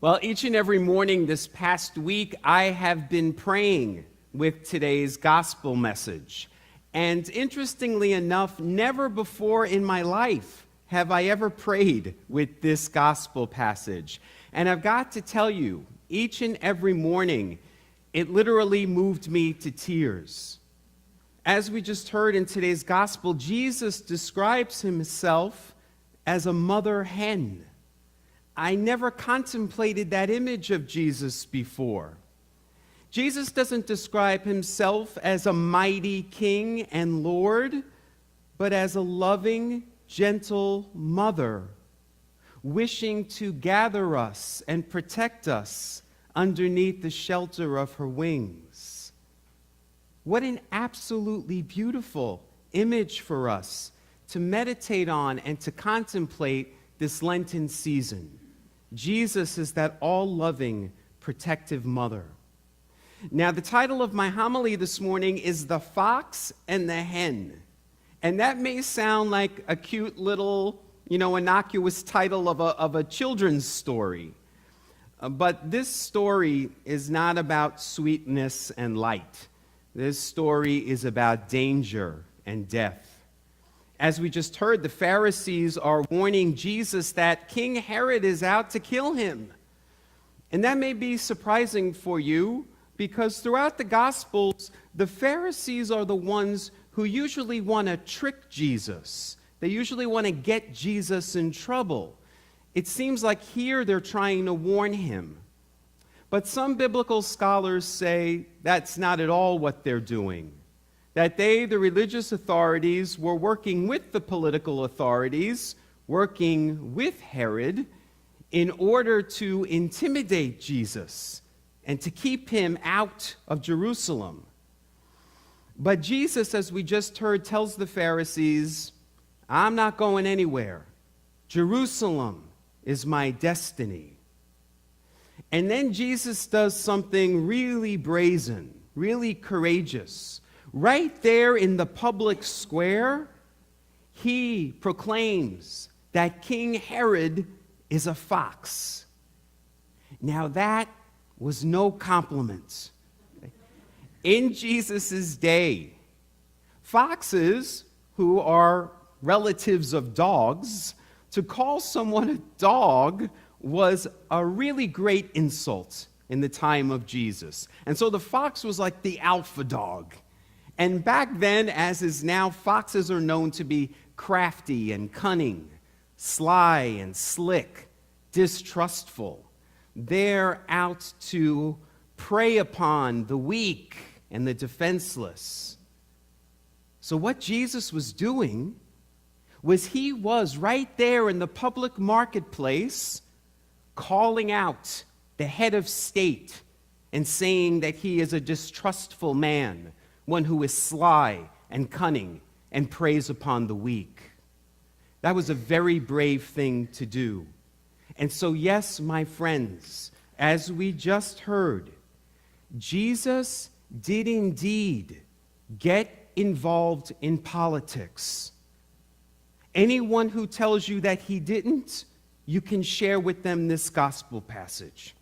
Well, each and every morning this past week, I have been praying with today's gospel message. And interestingly enough, never before in my life have I ever prayed with this gospel passage. And I've got to tell you, each and every morning, it literally moved me to tears. As we just heard in today's gospel, Jesus describes himself as a mother hen. I never contemplated that image of Jesus before. Jesus doesn't describe himself as a mighty king and Lord, but as a loving, gentle mother, wishing to gather us and protect us underneath the shelter of her wings. What an absolutely beautiful image for us to meditate on and to contemplate this Lenten season. Jesus is that all-loving, protective mother. Now, the title of my homily this morning is The Fox and the Hen. And that may sound like a cute little, innocuous title of a children's story. But this story is not about sweetness and light. This story is about danger and death. As we just heard, the Pharisees are warning Jesus that King Herod is out to kill him. And that may be surprising for you, because throughout the Gospels, the Pharisees are the ones who usually want to trick Jesus. They usually want to get Jesus in trouble. It seems like here they're trying to warn him. But some biblical scholars say that's not at all what they're doing. That they, the religious authorities, were working with the political authorities, working with Herod, in order to intimidate Jesus and to keep him out of Jerusalem. But Jesus, as we just heard, tells the Pharisees, I'm not going anywhere. Jerusalem is my destiny. And then Jesus does something really brazen, really courageous. Right there in the public square, he proclaims that King Herod is a fox. Now that was no compliment. In Jesus' day, foxes, who are relatives of dogs, to call someone a dog was a really great insult in the time of Jesus. And so the fox was like the alpha dog. And back then, as is now, foxes are known to be crafty and cunning, sly and slick, distrustful. They're out to prey upon the weak and the defenseless. So what Jesus was doing was he was right there in the public marketplace calling out the head of state and saying that he is a distrustful man, one who is sly and cunning and preys upon the weak. That was a very brave thing to do. And so, yes, my friends, as we just heard, Jesus did indeed get involved in politics. Anyone who tells you that he didn't, you can share with them this gospel passage.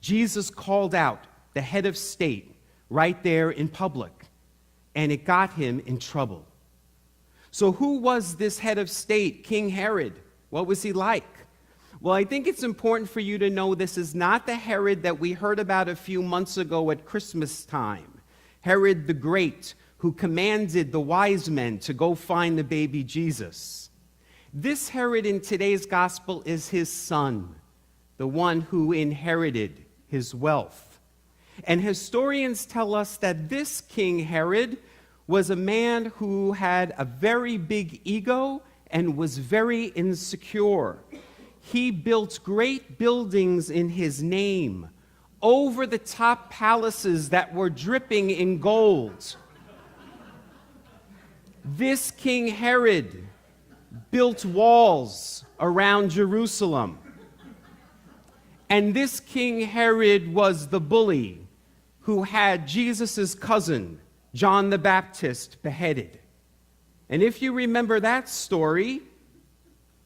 Jesus called out the head of state right there in public, and it got him in trouble. So who was this head of state, King Herod? What was he like? Well, I think it's important for you to know this is not the Herod that we heard about a few months ago at Christmas time. Herod the Great, who commanded the wise men to go find the baby Jesus. This Herod in today's gospel is his son, the one who inherited his wealth. And historians tell us that this King Herod was a man who had a very big ego and was very insecure. He built great buildings in his name, over-the-top palaces that were dripping in gold. This King Herod built walls around Jerusalem. And this King Herod was the bully who had Jesus' cousin, John the Baptist, beheaded. And if you remember that story,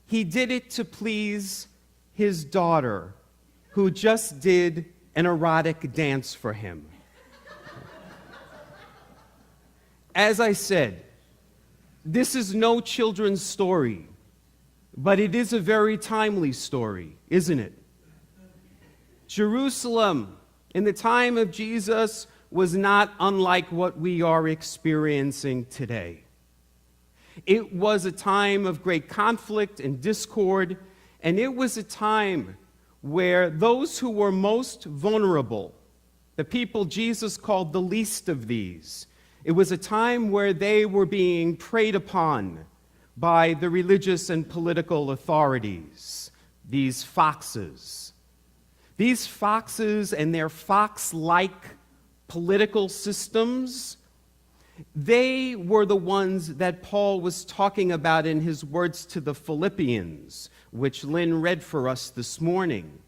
he did it to please his daughter, who just did an erotic dance for him. As I said, this is no children's story, but it is a very timely story, isn't it? Jerusalem, in the time of Jesus, was not unlike what we are experiencing today. It was a time of great conflict and discord, and it was a time where those who were most vulnerable, the people Jesus called the least of these, it was a time where they were being preyed upon by the religious and political authorities, these foxes. These foxes and their fox-like political systems, they were the ones that Paul was talking about in his words to the Philippians, which Lynn read for us this morning.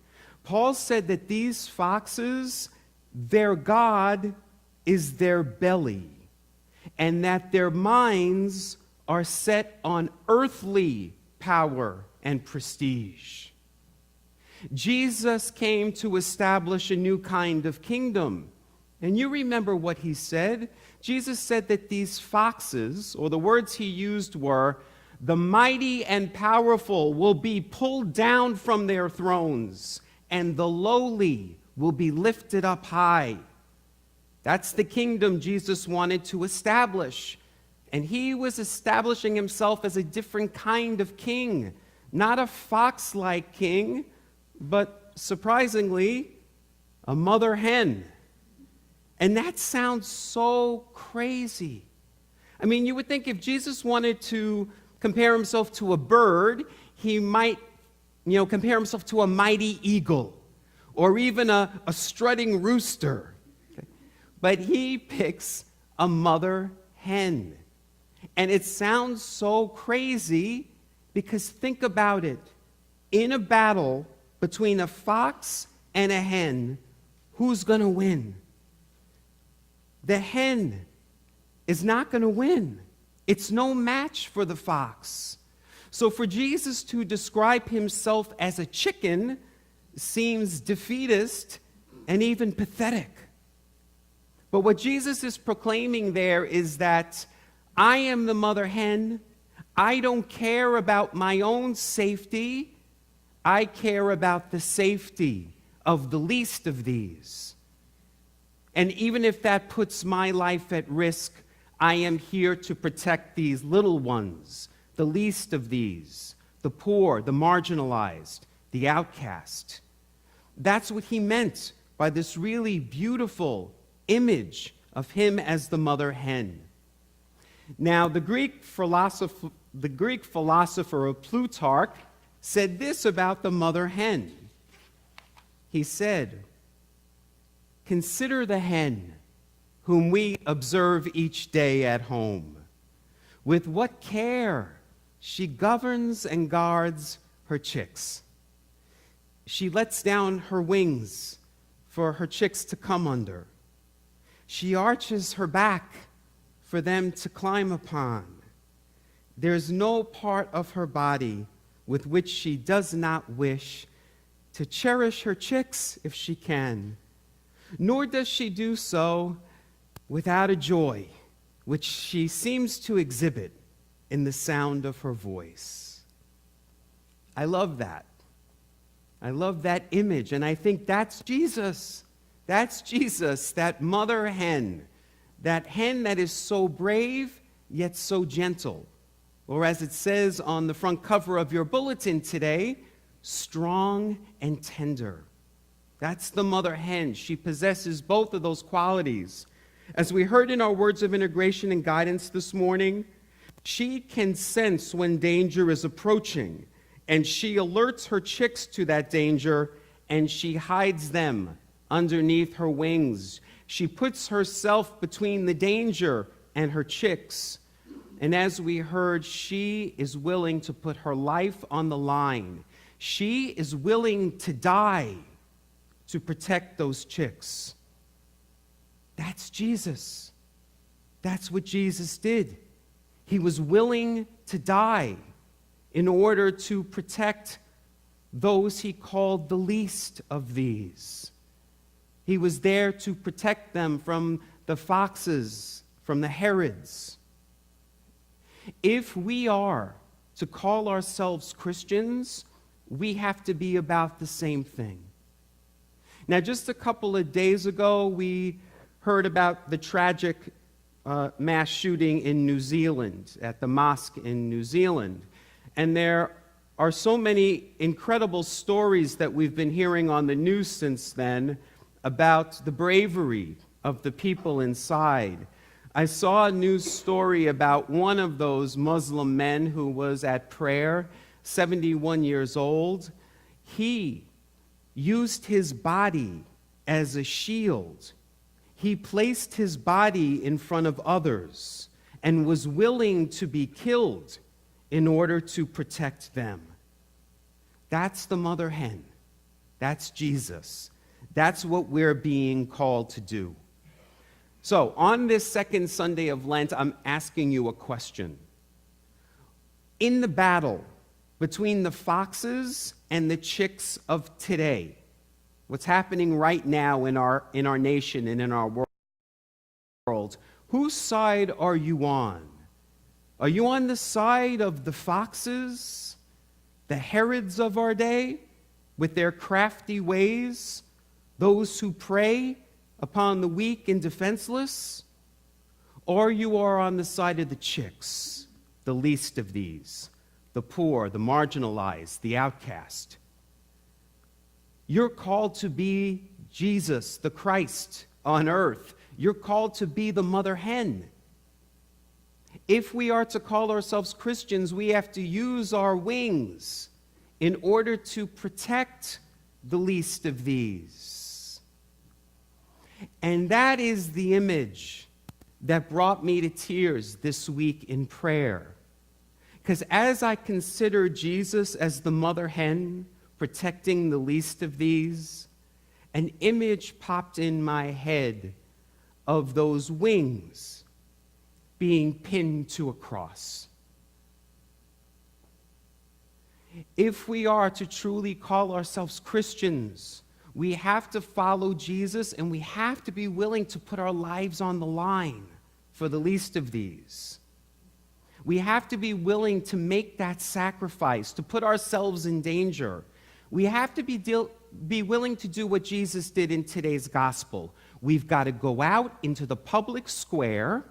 Paul said that these foxes, their God is their belly, and that their minds are set on earthly power and prestige. Jesus came to establish a new kind of kingdom. And you remember what he said? Jesus said that these foxes, or the words he used were, the mighty and powerful will be pulled down from their thrones, and the lowly will be lifted up high. That's the kingdom Jesus wanted to establish. And he was establishing himself as a different kind of king, not a fox-like king, but surprisingly, a mother hen. And that sounds so crazy. I mean, you would think if Jesus wanted to compare himself to a bird, he might, compare himself to a mighty eagle or even a strutting rooster. But he picks a mother hen. And it sounds so crazy because think about it. In a battle between a fox and a hen, who's going to win? The hen is not going to win. It's no match for the fox. So for Jesus to describe himself as a chicken seems defeatist and even pathetic. But what Jesus is proclaiming there is that I am the mother hen. I don't care about my own safety. I care about the safety of the least of these. And even if that puts my life at risk, I am here to protect these little ones, the least of these, the poor, the marginalized, the outcast. That's what he meant by this really beautiful image of him as the mother hen. Now, the Greek philosopher of Plutarch said this about the mother hen. He said, "Consider the hen whom we observe each day at home. With what care she governs and guards her chicks. She lets down her wings for her chicks to come under. She arches her back for them to climb upon. There's no part of her body with which she does not wish to cherish her chicks if she can, nor does she do so without a joy which she seems to exhibit in the sound of her voice." I love that. I love that image, and I think that's Jesus. That's Jesus, that mother hen, that hen that is so brave yet so gentle. Or as it says on the front cover of your bulletin today, strong and tender. That's the mother hen. She possesses both of those qualities. As we heard in our words of integration and guidance this morning, she can sense when danger is approaching, and she alerts her chicks to that danger, and she hides them underneath her wings. She puts herself between the danger and her chicks. And as we heard, she is willing to put her life on the line. She is willing to die to protect those chicks. That's Jesus. That's what Jesus did. He was willing to die in order to protect those he called the least of these. He was there to protect them from the foxes, from the Herods. If we are to call ourselves Christians, we have to be about the same thing. Now, just a couple of days ago, we heard about the tragic mass shooting in New Zealand, at the mosque in New Zealand. And there are so many incredible stories that we've been hearing on the news since then about the bravery of the people inside. I saw a news story about one of those Muslim men who was at prayer, 71 years old. He used his body as a shield. He placed his body in front of others and was willing to be killed in order to protect them. That's the mother hen. That's Jesus. That's what we're being called to do. So, on this second Sunday of Lent, I'm asking you a question. In the battle between the foxes and the chicks of today, what's happening right now in our nation and in our world, whose side are you on? Are you on the side of the foxes, the Herods of our day, with their crafty ways, those who prey upon the weak and defenseless? Or you are on the side of the chicks, the least of these, the poor, the marginalized, the outcast? You're called to be Jesus, the Christ on earth. You're called to be the mother hen. If we are to call ourselves Christians, we have to use our wings in order to protect the least of these. And that is the image that brought me to tears this week in prayer. Because as I consider Jesus as the mother hen protecting the least of these, an image popped in my head of those wings being pinned to a cross. If we are to truly call ourselves Christians, we have to follow Jesus, and we have to be willing to put our lives on the line for the least of these. We have to be willing to make that sacrifice, to put ourselves in danger. We have to be willing to do what Jesus did in today's gospel. We've got to go out into the public square,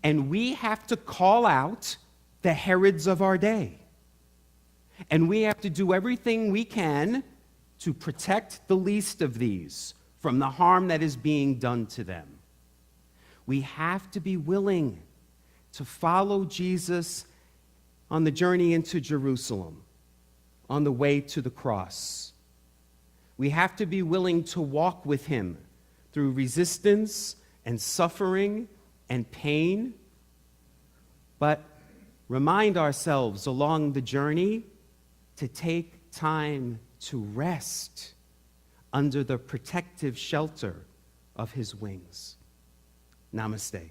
and we have to call out the Herods of our day. And we have to do everything we can to protect the least of these from the harm that is being done to them. We have to be willing to follow Jesus on the journey into Jerusalem, on the way to the cross. We have to be willing to walk with him through resistance and suffering and pain, but remind ourselves along the journey to take time to rest under the protective shelter of his wings. Namaste.